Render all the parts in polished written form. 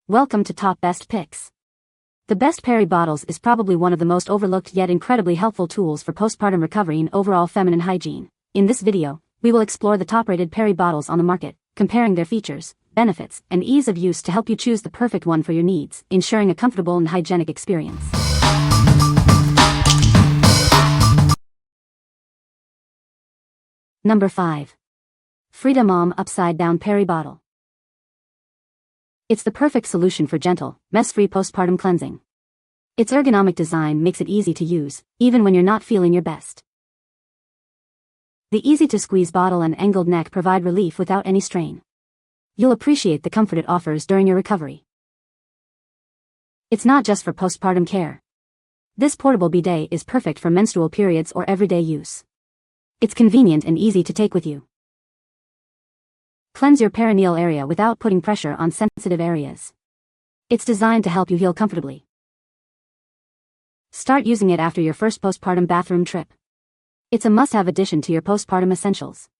Welcome to Top Best Picks. The best Peri Bottles is probably one of the most overlooked yet incredibly helpful tools for postpartum recovery and overall feminine hygiene. In this video, we will explore the top-rated Peri Bottles on the market, comparing their features, benefits, and ease of use to help you choose the perfect one for your needs, ensuring a comfortable and hygienic experience. Number 5. Frida Mom Upside Down Peri Bottle. It's the perfect solution for gentle, mess-free postpartum cleansing. Its ergonomic design makes it easy to use, even when you're not feeling your best. The easy-to-squeeze bottle and angled neck provide relief without any strain. You'll appreciate the comfort it offers during your recovery. It's not just for postpartum care. This portable bidet is perfect for menstrual periods or everyday use. It's convenient and easy to take with you. Cleanse your perineal area without putting pressure on sensitive areas. It's designed to help you heal comfortably. Start using it after your first postpartum bathroom trip. It's a must-have addition to your postpartum essentials.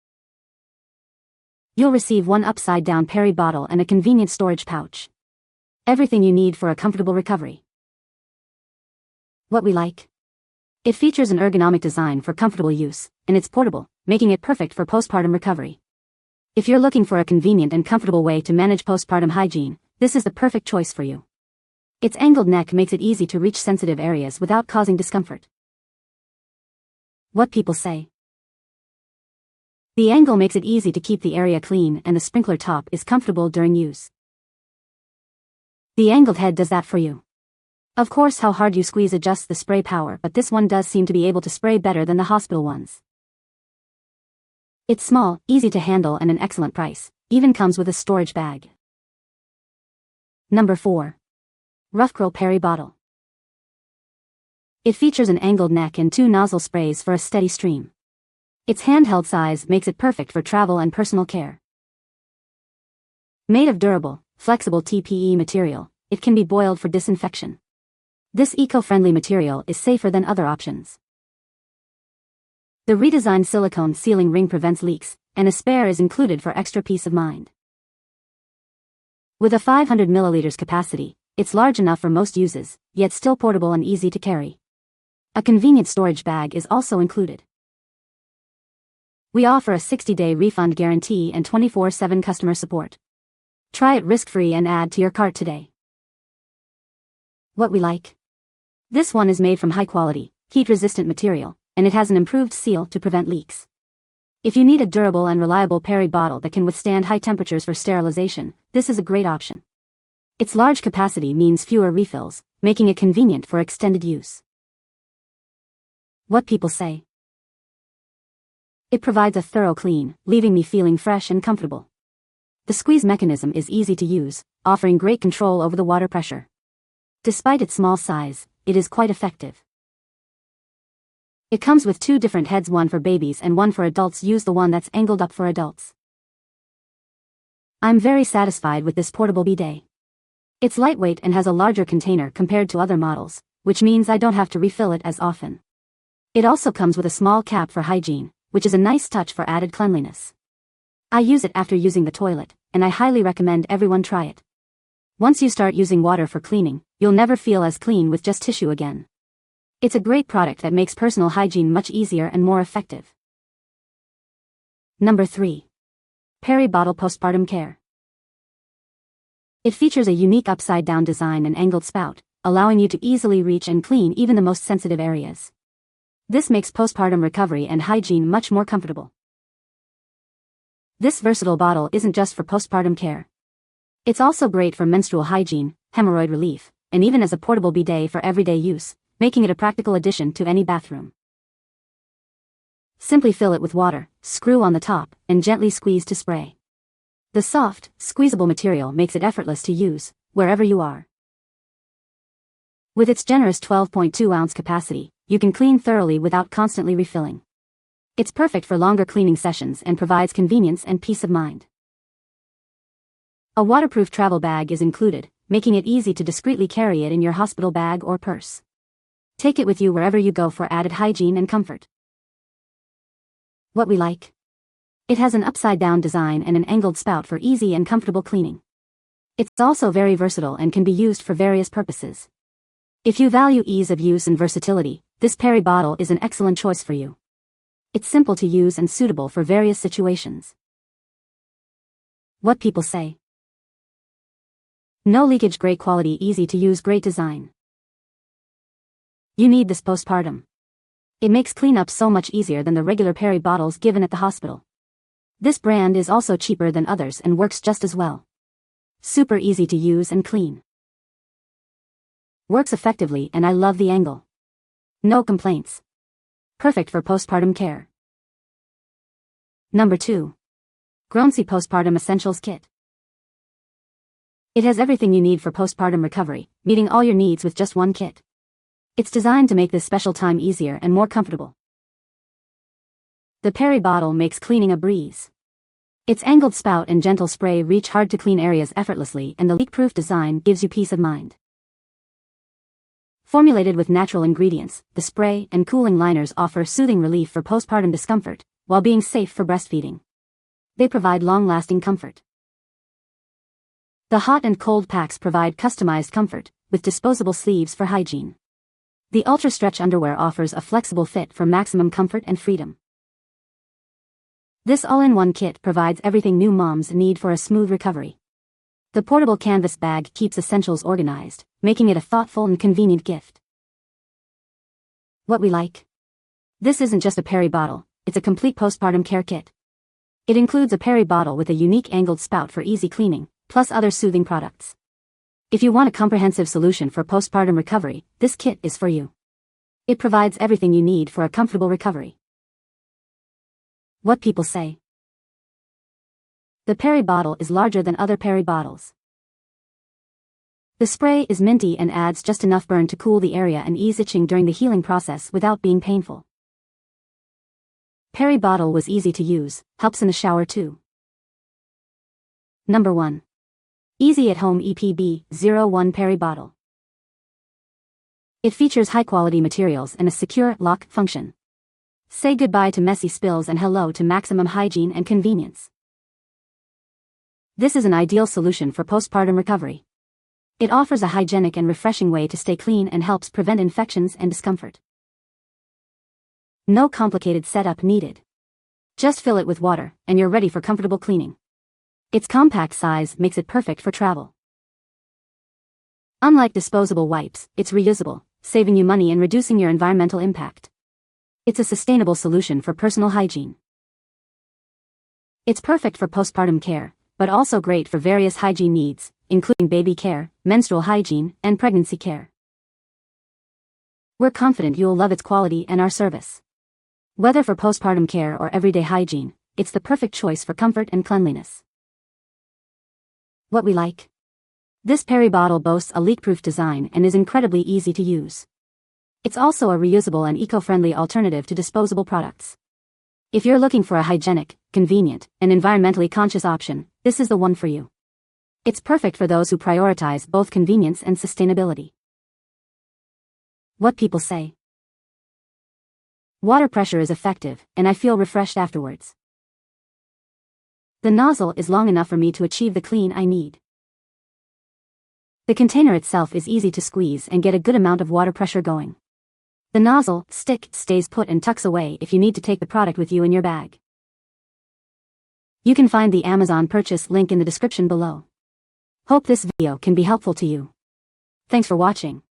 You'll receive one upside-down Peri bottle and a convenient storage pouch. Everything you need for a comfortable recovery. What we like? It features an ergonomic design for comfortable use, and it's portable, making it perfect for postpartum recovery. If you're looking for a convenient and comfortable way to manage postpartum hygiene, this is the perfect choice for you. Its angled neck makes it easy to reach sensitive areas without causing discomfort. What people say. The angle makes it easy to keep the area clean and the sprinkler top is comfortable during use. The angled head does that for you. Of course, how hard you squeeze adjusts the spray power, but this one does seem to be able to spray better than the hospital ones. It's small, easy to handle and an excellent price, even comes with a storage bag. Number 4. RUFCRIL Peri Bottle. It features an angled neck and 2 nozzle sprays for a steady stream. Its handheld size makes it perfect for travel and personal care. Made of durable, flexible TPE material, it can be boiled for disinfection. This eco-friendly material is safer than other options. The redesigned silicone sealing ring prevents leaks, and a spare is included for extra peace of mind. With a 500 milliliters capacity, it's large enough for most uses, yet still portable and easy to carry. A convenient storage bag is also included. We offer a 60-day refund guarantee and 24/7 customer support. Try it risk-free and add to your cart today. What we like? This one is made from high-quality, heat-resistant material, and it has an improved seal to prevent leaks. If you need a durable and reliable Peri bottle that can withstand high temperatures for sterilization, this is a great option. Its large capacity means fewer refills, making it convenient for extended use. What people say. It provides a thorough clean, leaving me feeling fresh and comfortable. The squeeze mechanism is easy to use, offering great control over the water pressure. Despite its small size, it is quite effective. It comes with 2 different heads, one for babies and one for adults. Use the one that's angled up for adults. I'm very satisfied with this portable bidet. It's lightweight and has a larger container compared to other models, which means I don't have to refill it as often. It also comes with a small cap for hygiene, which is a nice touch for added cleanliness. I use it after using the toilet, and I highly recommend everyone try it. Once you start using water for cleaning, you'll never feel as clean with just tissue again. It's a great product that makes personal hygiene much easier and more effective. Number 3. Peri Bottle Postpartum Care. It features a unique upside-down design and angled spout, allowing you to easily reach and clean even the most sensitive areas. This makes postpartum recovery and hygiene much more comfortable. This versatile bottle isn't just for postpartum care. It's also great for menstrual hygiene, hemorrhoid relief, and even as a portable bidet for everyday use, making it a practical addition to any bathroom. Simply fill it with water, screw on the top, and gently squeeze to spray. The soft, squeezable material makes it effortless to use, wherever you are. With its generous 12.2-ounce capacity, you can clean thoroughly without constantly refilling. It's perfect for longer cleaning sessions and provides convenience and peace of mind. A waterproof travel bag is included, making it easy to discreetly carry it in your hospital bag or purse. Take it with you wherever you go for added hygiene and comfort. What we like? It has an upside-down design and an angled spout for easy and comfortable cleaning. It's also very versatile and can be used for various purposes. If you value ease of use and versatility, this Peri bottle is an excellent choice for you. It's simple to use and suitable for various situations. What people say. No leakage, great quality, easy to use, great design. You need this postpartum. It makes cleanup so much easier than the regular Peri bottles given at the hospital. This brand is also cheaper than others and works just as well. Super easy to use and clean. Works effectively, and I love the angle. No complaints. Perfect for postpartum care. Number 2. Grownsy Postpartum Essentials Kit. It has everything you need for postpartum recovery, meeting all your needs with just one kit. It's designed to make this special time easier and more comfortable. The Peri bottle makes cleaning a breeze. Its angled spout and gentle spray reach hard-to-clean areas effortlessly, and the leak-proof design gives you peace of mind. Formulated with natural ingredients, the spray and cooling liners offer soothing relief for postpartum discomfort, while being safe for breastfeeding. They provide long-lasting comfort. The hot and cold packs provide customized comfort, with disposable sleeves for hygiene. The ultra-stretch underwear offers a flexible fit for maximum comfort and freedom. This all-in-one kit provides everything new moms need for a smooth recovery. The portable canvas bag keeps essentials organized, making it a thoughtful and convenient gift. What we like. This isn't just a Peri bottle, it's a complete postpartum care kit. It includes a Peri bottle with a unique angled spout for easy cleaning, plus other soothing products. If you want a comprehensive solution for postpartum recovery, this kit is for you. It provides everything you need for a comfortable recovery. What people say. The Peri bottle is larger than other Peri bottles. The spray is minty and adds just enough burn to cool the area and ease itching during the healing process without being painful. Peri bottle was easy to use, helps in the shower too. Number 1. Easy at Home EPB-01 Peri bottle. It features high-quality materials and a secure lock function. Say goodbye to messy spills and hello to maximum hygiene and convenience. This is an ideal solution for postpartum recovery. It offers a hygienic and refreshing way to stay clean and helps prevent infections and discomfort. No complicated setup needed. Just fill it with water, and you're ready for comfortable cleaning. Its compact size makes it perfect for travel. Unlike disposable wipes, it's reusable, saving you money and reducing your environmental impact. It's a sustainable solution for personal hygiene. It's perfect for postpartum care, but also great for various hygiene needs, including baby care, menstrual hygiene, and pregnancy care. We're confident you'll love its quality and our service. Whether for postpartum care or everyday hygiene, it's the perfect choice for comfort and cleanliness. What we like. This Peri bottle boasts a leak-proof design and is incredibly easy to use. It's also a reusable and eco-friendly alternative to disposable products. If you're looking for a hygienic, convenient, and environmentally conscious option, this is the one for you. It's perfect for those who prioritize both convenience and sustainability. What people say. Water pressure is effective, and I feel refreshed afterwards. The nozzle is long enough for me to achieve the clean I need. The container itself is easy to squeeze and get a good amount of water pressure going. The nozzle stick stays put and tucks away if you need to take the product with you in your bag. You can find the Amazon purchase link in the description below. Hope this video can be helpful to you. Thanks for watching.